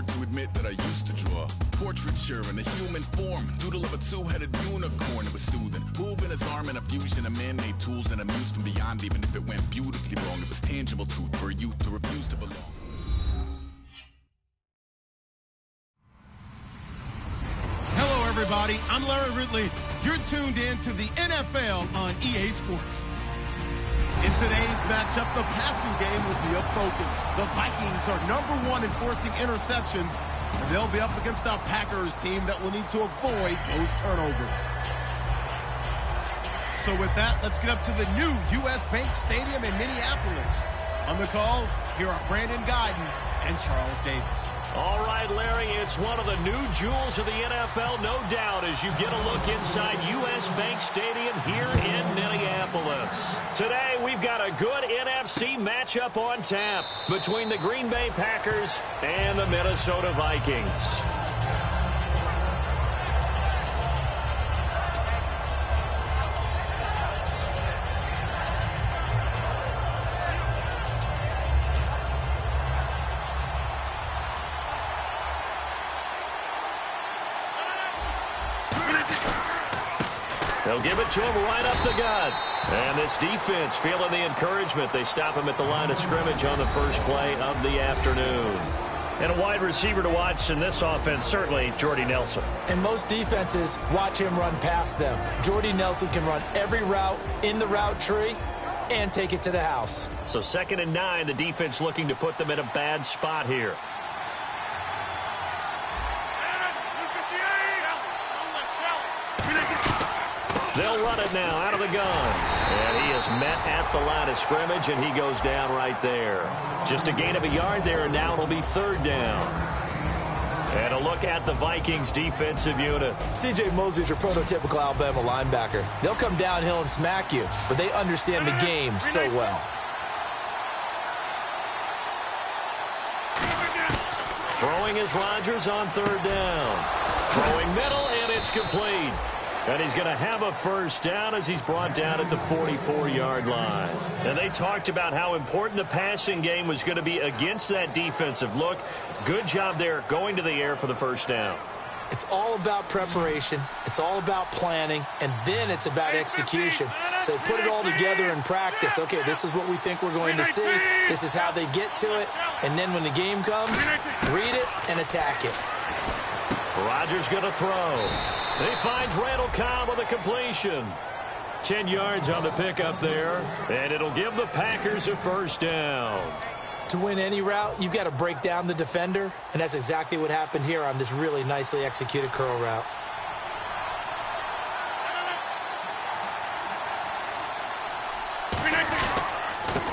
hard to admit that I used to draw portraiture in a human form, doodle of a two-headed unicorn. It was soothing, moving his arm in a fusion of man-made tools and a muse from beyond. Even if it went beautifully wrong, it was tangible truth for a youth to refuse to belong. Hello, everybody. I'm Larry Ridley. You're tuned in to the NFL on EA Sports. In today's matchup, the passing game will be a focus. The Vikings are #1 in forcing interceptions, and they'll be up against a Packers team that will need to avoid those turnovers. So with that, let's get up to the new U.S. Bank Stadium in Minneapolis. On the call, here are Brandon Guyton and Charles Davis. All right, Larry, it's one of the new jewels of the NFL, no doubt, as you get a look inside U.S. Bank Stadium here in Minneapolis. Today, we've got a good NFC matchup on tap between the Green Bay Packers and the Minnesota Vikings. They'll give it to him right up the gut. And this defense feeling the encouragement. They stop him at the line of scrimmage on the first play of the afternoon. And a wide receiver to watch in this offense, certainly Jordy Nelson. And most defenses watch him run past them. Jordy Nelson can run every route in the route tree and take it to the house. So 2nd and 9, the defense looking to put them in a bad spot here. They'll run it now out of the gun. And he is met at the line of scrimmage, and he goes down right there. Just a gain of a yard there, and now it'll be 3rd down. And a look at the Vikings defensive unit. C.J. Mosley's your prototypical Alabama linebacker. They'll come downhill and smack you, but they understand the game so well. Throwing is Rodgers on 3rd down. Throwing middle, and it's complete. And he's going to have a 1st down as he's brought down at the 44-yard line. And they talked about how important the passing game was going to be against that defensive look. Good job there going to the air for the 1st down. It's all about preparation. It's all about planning. And then it's about execution. So they put it all together in practice. Okay, this is what we think we're going to see. This is how they get to it. And then when the game comes, read it and attack it. Rodgers going to throw. He finds Randall Cobb with a completion. 10 yards on the pickup there, and it'll give the Packers a 1st down. To win any route, you've got to break down the defender, and that's exactly what happened here on this really nicely executed curl route.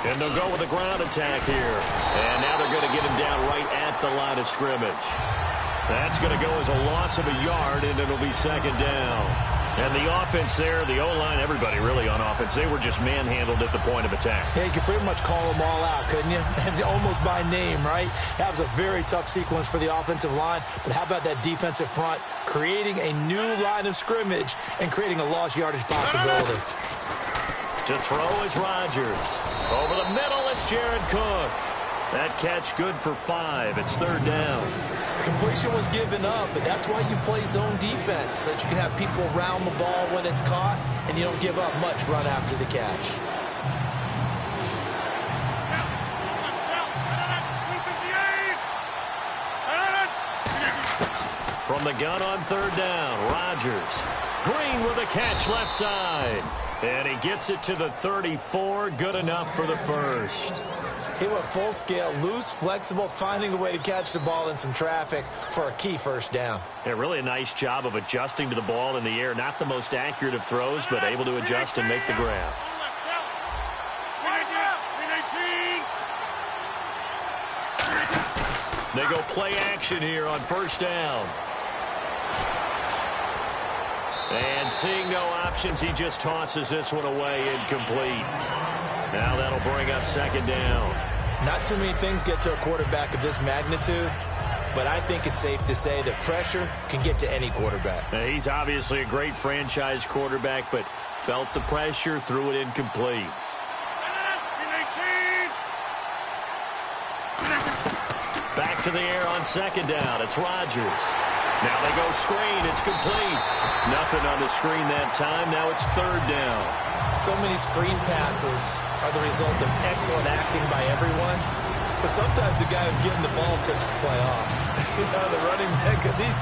And they'll go with a ground attack here. And now they're going to get him down right at the line of scrimmage. That's going to go as a loss of a yard, and it'll be 2nd down. And the offense there, the O-line, everybody really on offense, they were just manhandled at the point of attack. Yeah, you could pretty much call them all out, couldn't you? And almost by name, right? That was a very tough sequence for the offensive line. But how about that defensive front creating a new line of scrimmage and creating a lost yardage possibility? To throw is Rodgers. Over the middle, it's Jared Cook. That catch good for 5. It's 3rd down. Completion was given up, but that's why you play zone defense, so that you can have people around the ball when it's caught, and you don't give up much run after the catch. From the gun on 3rd down, Rodgers. Green with a catch left side. And he gets it to the 34. Good enough for the 1st. He went full scale, loose, flexible, finding a way to catch the ball in some traffic for a key 1st down. Yeah, really a nice job of adjusting to the ball in the air. Not the most accurate of throws, but able to adjust and make the grab. They go play action here on 1st down. And seeing no options, he just tosses this one away incomplete. Now that'll bring up 2nd down. Not too many things get to a quarterback of this magnitude, but I think it's safe to say that pressure can get to any quarterback. Now, he's obviously a great franchise quarterback, but felt the pressure, threw it incomplete. Back back to the air on second down. It's Rodgers. Now they go screen. It's complete. Nothing on the screen that time. Now it's third down. So many screen passes are the result of excellent acting by everyone. But sometimes the guy who's getting the ball tips the play off. The running back, because he's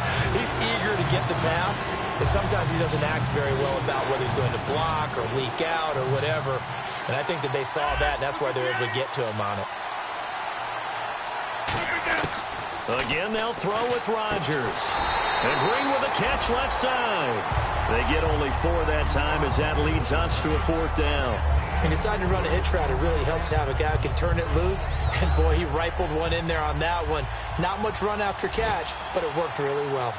eager to get the pass. And sometimes he doesn't act very well about whether he's going to block or leak out or whatever. And I think that they saw that, and that's why they're able to get to him on it. Again, they'll throw with Rodgers. And Green with a catch left side. They get only 4 that time as that leads us to a fourth down. He decided to run a hitch route. It really helps to have a guy who can turn it loose. And, boy, he rifled one in there on that one. Not much run after catch, but it worked really well.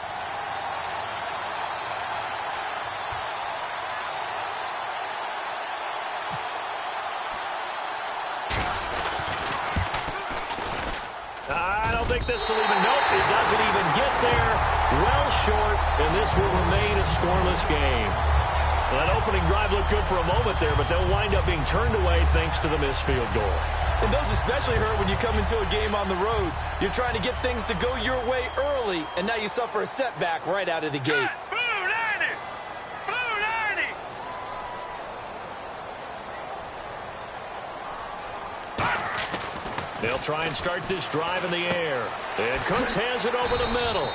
I don't think this will even, nope, it doesn't even get there. Well short, and this will remain a scoreless game. Well, that opening drive looked good for a moment there, but they'll wind up being turned away thanks to the missed field goal. And those especially hurt when you come into a game on the road. You're trying to get things to go your way early, and now you suffer a setback right out of the gate. They'll try and start this drive in the air. And Cooks has it over the middle.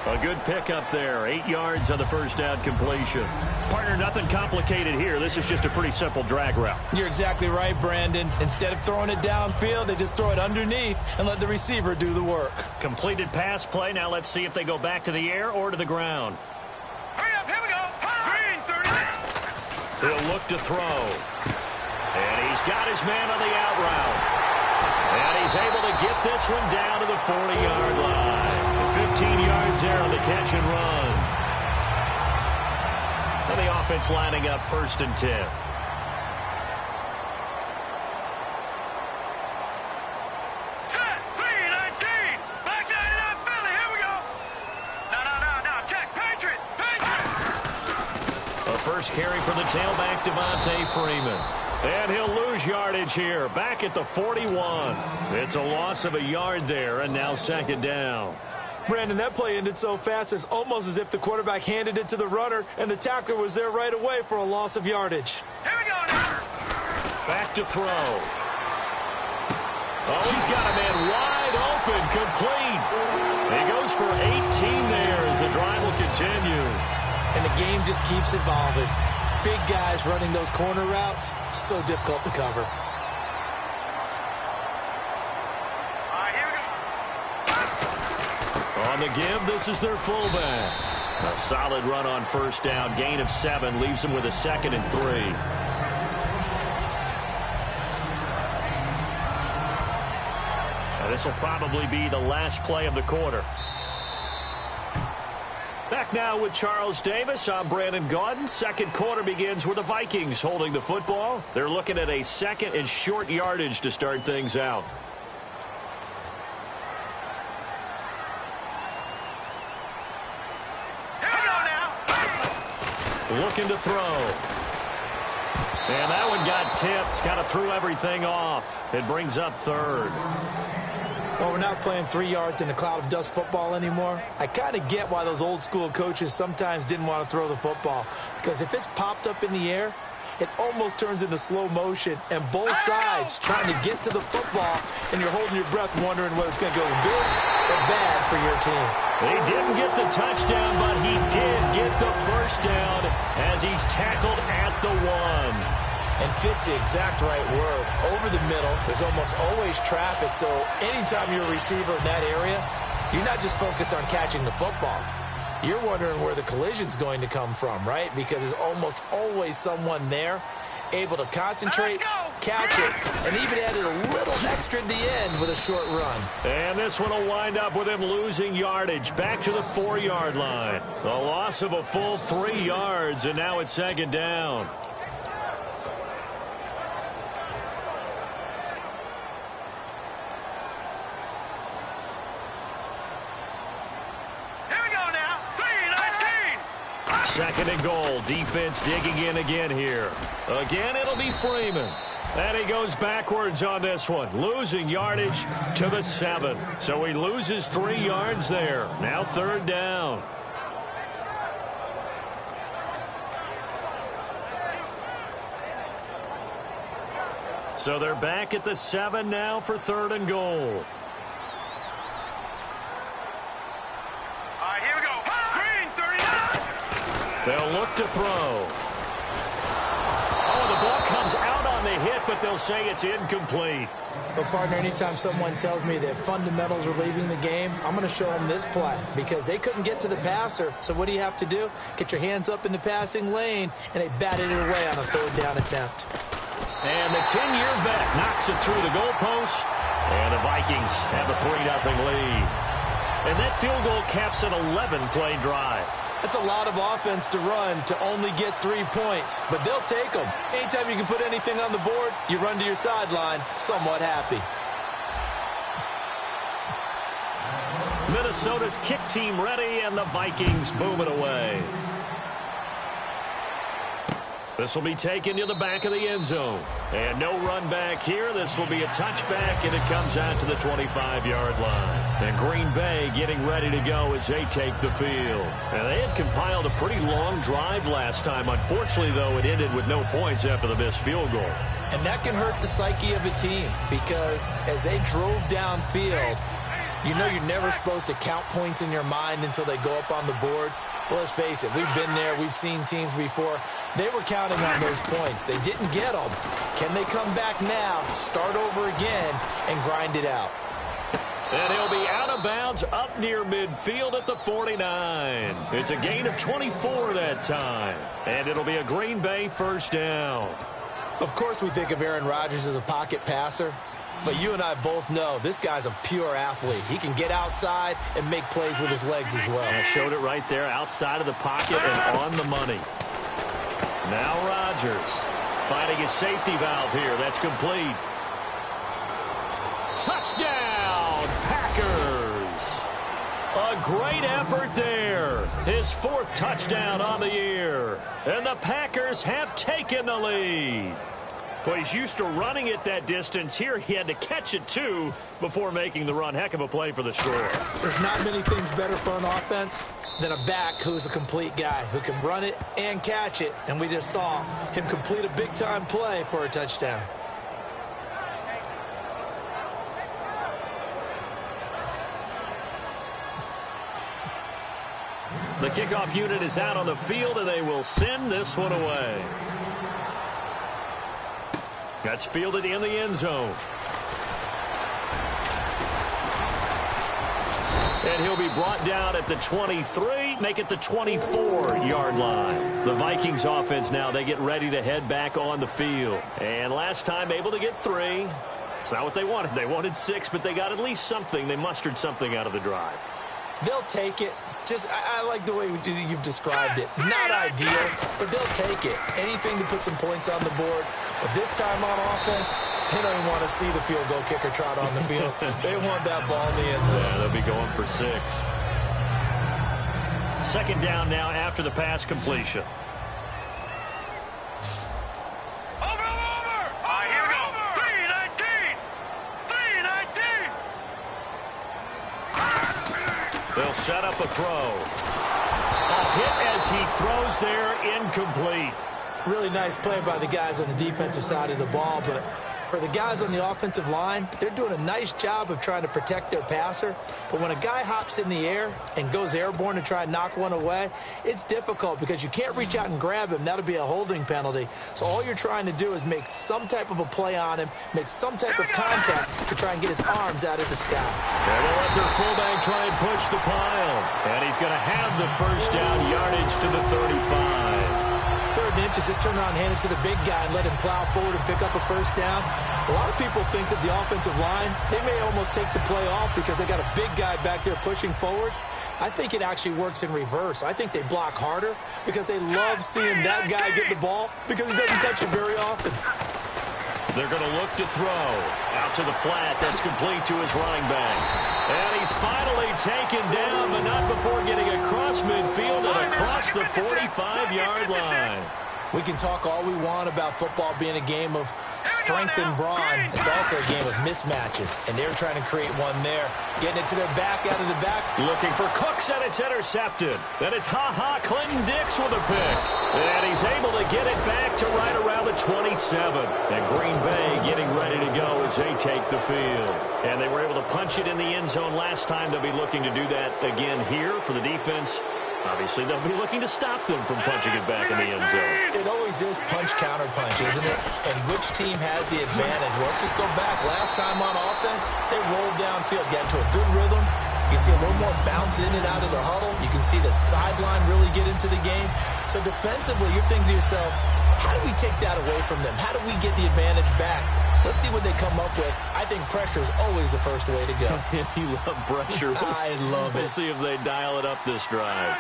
A good pickup there. 8 yards on the first down completion. Partner, nothing complicated here. This is just a pretty simple drag route. You're exactly right, Brandon. Instead of throwing it downfield, they just throw it underneath and let the receiver do the work. Completed pass play. Now let's see if they go back to the air or to the ground. Hurry up, here we go. Green, 30. He'll look to throw. And he's got his man on the out route. And he's able to get this one down to the 40-yard line. 15 yards there on the catch and run. And the offense lining up 1st and 10. Set, 3-19. Back 99 Philly, here we go. No, check, Patriot. A first carry for the tailback, Devontae Freeman. And he'll lose yardage here, back at the 41. It's a loss of a yard there, and now second down. Brandon, that play ended so fast, it's almost as if the quarterback handed it to the runner, and the tackler was there right away for a loss of yardage. Here we go now. Back to throw. Oh, he's got a man wide open, complete. He goes for 18 there as the drive will continue. And the game just keeps evolving. Big guys running those corner routes, so difficult to cover. All right, here we go. On the give, this is their fullback. A solid run on first down. Gain of 7 leaves them with a 2nd and 3. Now, this will probably be the last play of the quarter. Back now with Charles Davis. I'm Brandon Gaudin. Second quarter begins with the Vikings holding the football. They're looking at a 2nd and short yardage to start things out. Here we go now. Looking to throw. And that one got tipped. Kind of threw everything off. It brings up 3rd. Well, we're not playing 3 yards in a cloud of dust football anymore. I kind of get why those old school coaches sometimes didn't want to throw the football. Because if it's popped up in the air, it almost turns into slow motion. And both sides trying to get to the football, and you're holding your breath wondering whether it's going to go good or bad for your team. He didn't get the touchdown, but he did get the first down as he's tackled at the 1. And fits the exact right word. Over the middle, there's almost always traffic, so anytime you're a receiver in that area, you're not just focused on catching the football. You're wondering where the collision's going to come from, right? Because there's almost always someone there able to concentrate, catch it, and even added a little extra at the end with a short run. And this one will wind up with him losing yardage back to the 4-yard line. A loss of a full 3 yards, and now it's second down. Second and goal. Defense digging in again here. Again, it'll be Freeman. And he goes backwards on this one, losing yardage to the 7. So he loses 3 yards there. Now 3rd down. So they're back at the 7 now for 3rd and goal. All right, here we go. Green, 39. They'll look to throw. Oh, the ball comes out on the hit, but they'll say it's incomplete. But, partner, anytime someone tells me that fundamentals are leaving the game, I'm going to show them this play because they couldn't get to the passer. So what do you have to do? Get your hands up in the passing lane, and they batted it away on a 3rd down attempt. And the 10-year vet knocks it through the goalpost, and the Vikings have a 3-0 lead. And that field goal caps an 11-play drive. That's a lot of offense to run to only get 3 points, but they'll take them. Anytime you can put anything on the board, you run to your sideline somewhat happy. Minnesota's kick team ready, and the Vikings boom it away. This will be taken to the back of the end zone. And no run back here. This will be a touchback, and it comes out to the 25-yard line. And Green Bay getting ready to go as they take the field. And they had compiled a pretty long drive last time. Unfortunately, though, it ended with no points after the missed field goal. And that can hurt the psyche of a team because as they drove downfield, you know you're never supposed to count points in your mind until they go up on the board. Well, let's face it, we've been there. We've seen teams before. They were counting on those points. They didn't get them. Can they come back now, start over again, and grind it out? And he'll be out of bounds up near midfield at the 49. It's a gain of 24 that time. And it'll be a Green Bay 1st down. Of course we think of Aaron Rodgers as a pocket passer. But you and I both know this guy's a pure athlete. He can get outside and make plays with his legs as well. And showed it right there, outside of the pocket and on the money. Now Rodgers finding his safety valve here. That's complete. Touchdown, Packers. A great effort there. His 4th touchdown on the year. And the Packers have taken the lead. Well, he's used to running it that distance. Here he had to catch it, too, before making the run. Heck of a play for the score. There's not many things better for an offense than a back who's a complete guy, who can run it and catch it. And we just saw him complete a big-time play for a touchdown. The kickoff unit is out on the field, and they will send this one away. That's fielded in the end zone. And he'll be brought down at the 23, make it the 24-yard line. The Vikings offense now, they get ready to head back on the field. And last time able to get 3. It's not what they wanted. They wanted 6, but they got at least something. They mustered something out of the drive. They'll take it. Just, I like the way you've described it. Not ideal, but they'll take it. Anything to put some points on the board. But this time on offense, they don't even want to see the field goal kicker trot on the field. They want that ball in the end zone. Yeah, they'll be going for 6. 2nd down now after the pass completion. Over. All right, here we go. 3-19. They'll set up a throw. A hit as he throws there, incomplete. Really nice play by the guys on the defensive side of the ball, but for the guys on the offensive line, they're doing a nice job of trying to protect their passer. But when a guy hops in the air and goes airborne to try and knock one away, it's difficult because you can't reach out and grab him. That'll be a holding penalty. So all you're trying to do is make some type of a play on him, make some type of contact to try and get his arms out of the sky. And they'll let their fullback try and push the pile. And he's going to have the 1st down, yardage to the 35. 3rd and inches, just turn around and hand it to the big guy and let him plow forward and pick up a 1st down. A lot of people think that the offensive line, they may almost take the play off because they got a big guy back there pushing forward. I think it actually works in reverse. I think they block harder because they love seeing that guy get the ball because he doesn't touch it very often. They're going to look to throw. Out to the flat. That's complete to his running back. And he's finally taken down, but not before getting across midfield and across the 45-yard line. We can talk all we want about football being a game of strength and brawn. It's also a game of mismatches, and they're trying to create one there. Getting it to their back, out of the back. Looking for Cooks, and it's intercepted. And it's Clinton Dix with a pick. And he's able to get it back to right around the 27. And Green Bay getting ready to go as they take the field. And they were able to punch it in the end zone last time. They'll be looking to do that again here for the defense. Obviously, they'll be looking to stop them from punching it back in the end zone. It always is punch-counter-punch, isn't it? And which team has the advantage? Well, let's just go back. Last time on offense, they rolled downfield, got into a good rhythm. You can see a little more bounce in and out of the huddle. You can see the sideline really get into the game. So defensively, you're thinking to yourself, how do we take that away from them? How do we get the advantage back? Let's see what they come up with. I think pressure is always the first way to go. You love pressure. I love it. We'll see if they dial it up this drive.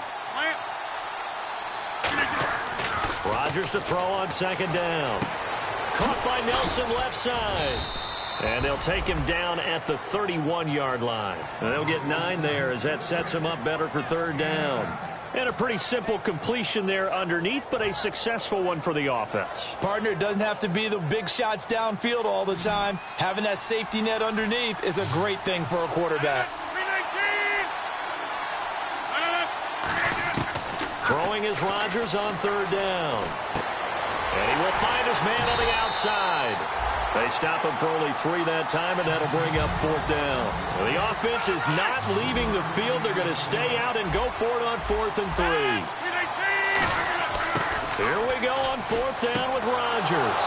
Rodgers to throw on second down. Caught by Nelson left side. And they'll take him down at the 31-yard line. And they'll get 9 there as that sets him up better for third down. And a pretty simple completion there underneath, but a successful one for the offense. Partner, it doesn't have to be the big shots downfield all the time. Having that safety net underneath is a great thing for a quarterback. Throwing is Rodgers on third down. And he will find his man on the outside. They stop him for only 3 that time, and that'll bring up fourth down. The offense is not leaving the field. They're going to stay out and go for it on 4th and 3. Here we go on 4th down with Rodgers.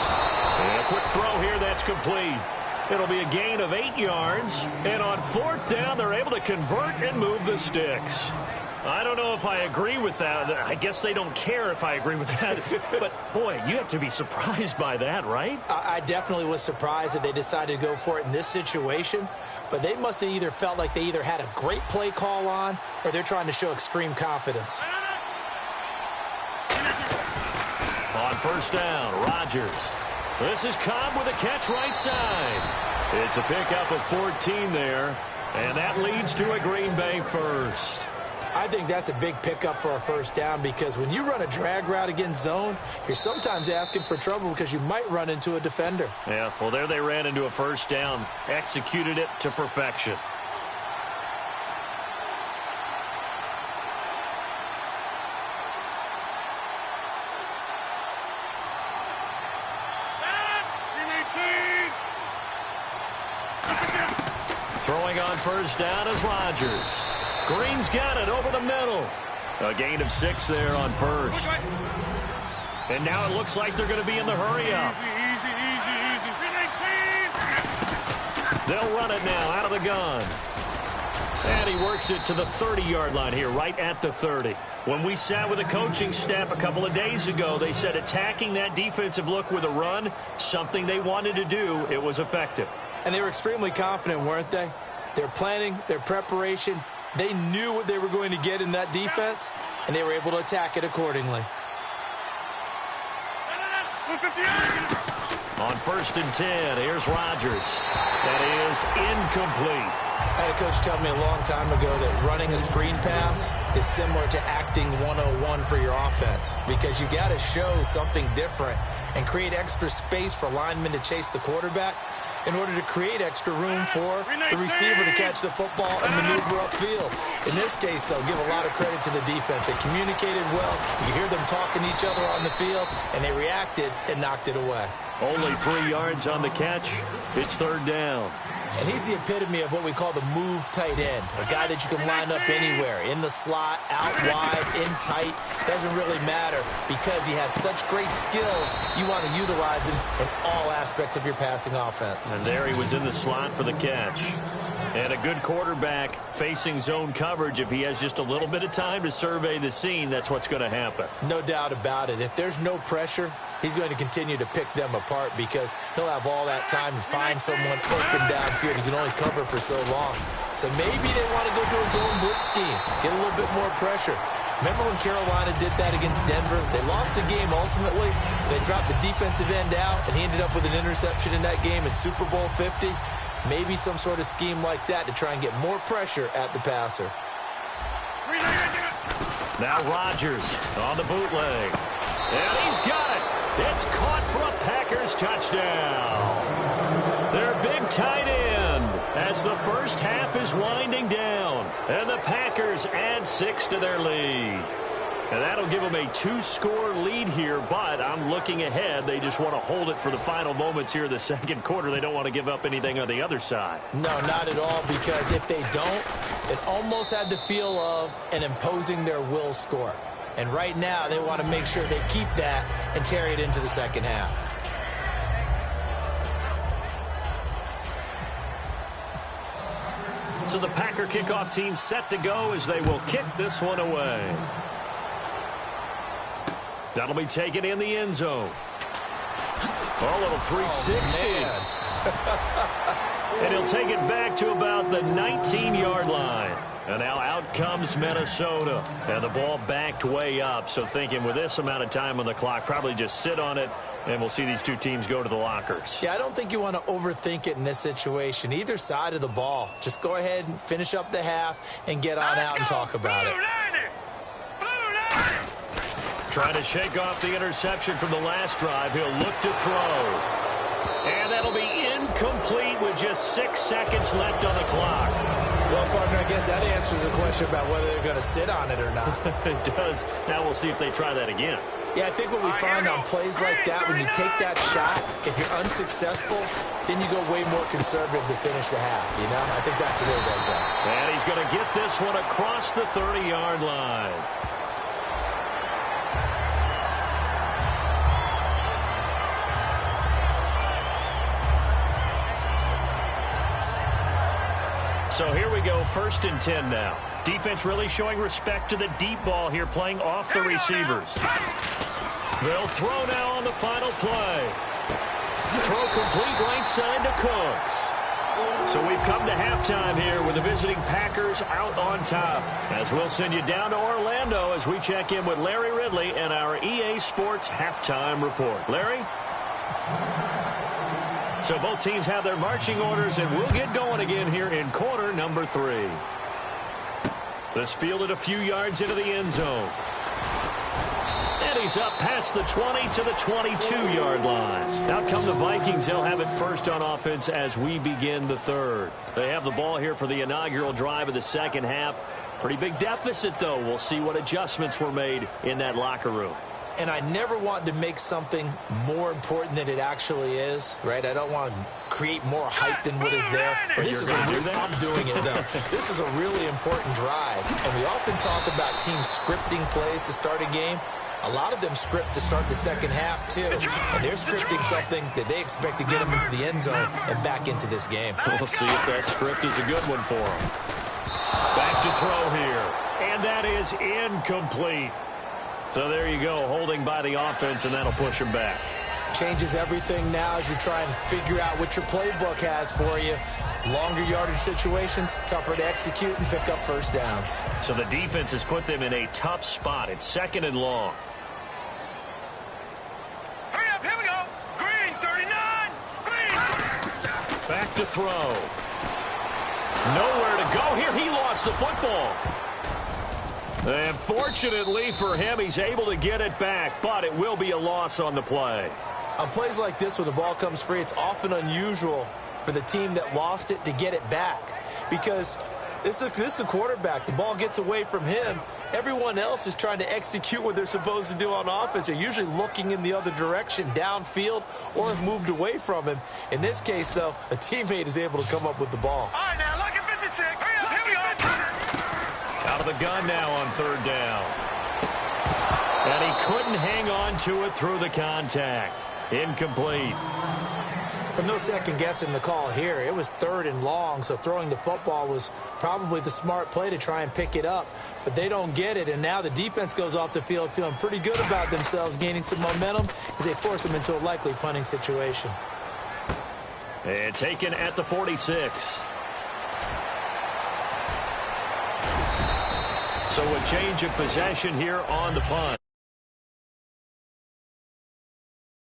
And a quick throw here that's complete. It'll be a gain of 8 yards. And on 4th down, they're able to convert and move the sticks. I don't know if I agree with that. I guess they don't care if I agree with that. But, boy, you have to be surprised by that, right? I definitely was surprised that they decided to go for it in this situation. But they must have either felt like they either had a great play call on or they're trying to show extreme confidence. On first down, Rodgers. This is Cobb with a catch right side. It's a pickup of 14 there. And that leads to a Green Bay first. I think that's a big pickup for a first down because when you run a drag route against zone, you're sometimes asking for trouble because you might run into a defender. Yeah, well, there they ran into a first down, executed it to perfection. Throwing on first down is Rodgers. Green's got it over the middle. A gain of 6 there on first. And now it looks like they're going to be in the hurry-up. They'll run it now out of the gun. And he works it to the 30-yard line here, right at the 30. When we sat with the coaching staff a couple of days ago, they said attacking that defensive look with a run, something they wanted to do, it was effective. And they were extremely confident, weren't they? Their planning, their preparation, they knew what they were going to get in that defense, and they were able to attack it accordingly. On first and 10, here's Rodgers. That is incomplete. I had a coach tell me a long time ago that running a screen pass is similar to acting 101 for your offense because you got to show something different and create extra space for linemen to chase the quarterback in order to create extra room for the receiver to catch the football and maneuver upfield. In this case, though, give a lot of credit to the defense. They communicated well. You hear them talking to each other on the field, and they reacted and knocked it away. Only 3 yards on the catch. It's third down. And he's the epitome of what we call the move tight end, a guy that you can line up anywhere, in the slot, out wide, in tight. Doesn't really matter because he has such great skills. You want to utilize him in all aspects of your passing offense. And there he was in the slot for the catch. And a good quarterback facing zone coverage, if he has just a little bit of time to survey the scene, that's what's going to happen. No doubt about it. If there's no pressure, he's going to continue to pick them apart because he'll have all that time to find someone open downfield. He can only cover for so long. So maybe they want to go to a zone blitz scheme, get a little bit more pressure. Remember when Carolina did that against Denver? They lost the game ultimately. They dropped the defensive end out, and he ended up with an interception in that game in Super Bowl 50. Maybe some sort of scheme like that to try and get more pressure at the passer. Now Rodgers on the bootleg. And he's got it. It's caught for a Packers touchdown. as the first half is winding down. And the Packers add 6 to their lead. And that'll give them a 2-score lead here, but I'm looking ahead. They just want to hold it for the final moments here in the second quarter. They don't want to give up anything on the other side. No, not at all, because if they don't, it almost had the feel of an imposing their will score. And right now, they want to make sure they keep that and carry it into the second half. So the Packer kickoff team set to go as they will kick this one away. That'll be taken in the end zone. A little 360. And he'll take it back to about the 19-yard line. And now out comes Minnesota. And the ball backed way up. So thinking with this amount of time on the clock, probably just sit on it, and we'll see these two teams go to the lockers. Yeah, I don't think you want to overthink it in this situation. Either side of the ball. Just go ahead and finish up the half and get on out and talk about it. Trying to shake off the interception from the last drive. He'll look to throw. And that'll be incomplete with just 6 seconds left on the clock. Well, partner, I guess that answers the question about whether they're going to sit on it or not. It does. Now we'll see if they try that again. Yeah, I think what we find on plays like that, when you take that shot, if you're unsuccessful, then you go way more conservative to finish the half, you know? I think that's the way they go. And he's going to get this one across the 30-yard line. So here we go, 1st and 10 now. Defense really showing respect to the deep ball here, playing off the receivers. They'll throw now on the final play. Throw complete right side to Cooks. So we've come to halftime here with the visiting Packers out on top. As we'll send you down to Orlando as we check in with Larry Ridley and our EA Sports halftime report. Larry? So both teams have their marching orders, and we'll get going again here in quarter number 3. This fielded a few yards into the end zone. And he's up past the 20 to the 22-yard line. Out come the Vikings. They'll have it first on offense as we begin the third. They have the ball here for the inaugural drive of the second half. Pretty big deficit, though. We'll see what adjustments were made in that locker room. And I never want to make something more important than it actually is, right? I don't want to create more hype than what is there. But this is I'm doing it, though. This is a really important drive. And we often talk about teams scripting plays to start a game. A lot of them script to start the second half, too. And they're scripting something that they expect to get them into the end zone and back into this game. We'll see if that script is a good one for them. Back to throw here. And that is incomplete. So there you go, holding by the offense, and that'll push him back. Changes everything now as you try and figure out what your playbook has for you. Longer yardage situations, tougher to execute and pick up first downs. So the defense has put them in a tough spot. It's 2nd and long. Hurry up, here we go. Green, 39. Green. Back to throw. Nowhere to go here. He lost the football. And fortunately for him, he's able to get it back, but it will be a loss on the play. On plays like this, when the ball comes free, it's often unusual for the team that lost it to get it back, because this is the quarterback. The ball gets away from him. Everyone else is trying to execute what they're supposed to do on offense. They're usually looking in the other direction, downfield, or have moved away from him. In this case, though, a teammate is able to come up with the ball. All right, now, look at 56. Hurry up, here we go. Out of the gun now on 3rd down. And he couldn't hang on to it through the contact. Incomplete. But no second guessing the call here. It was 3rd and long, so throwing the football was probably the smart play to try and pick it up. But they don't get it, and now the defense goes off the field feeling pretty good about themselves, gaining some momentum as they force them into a likely punting situation. And taken at the 46. So a change of possession here on the punt.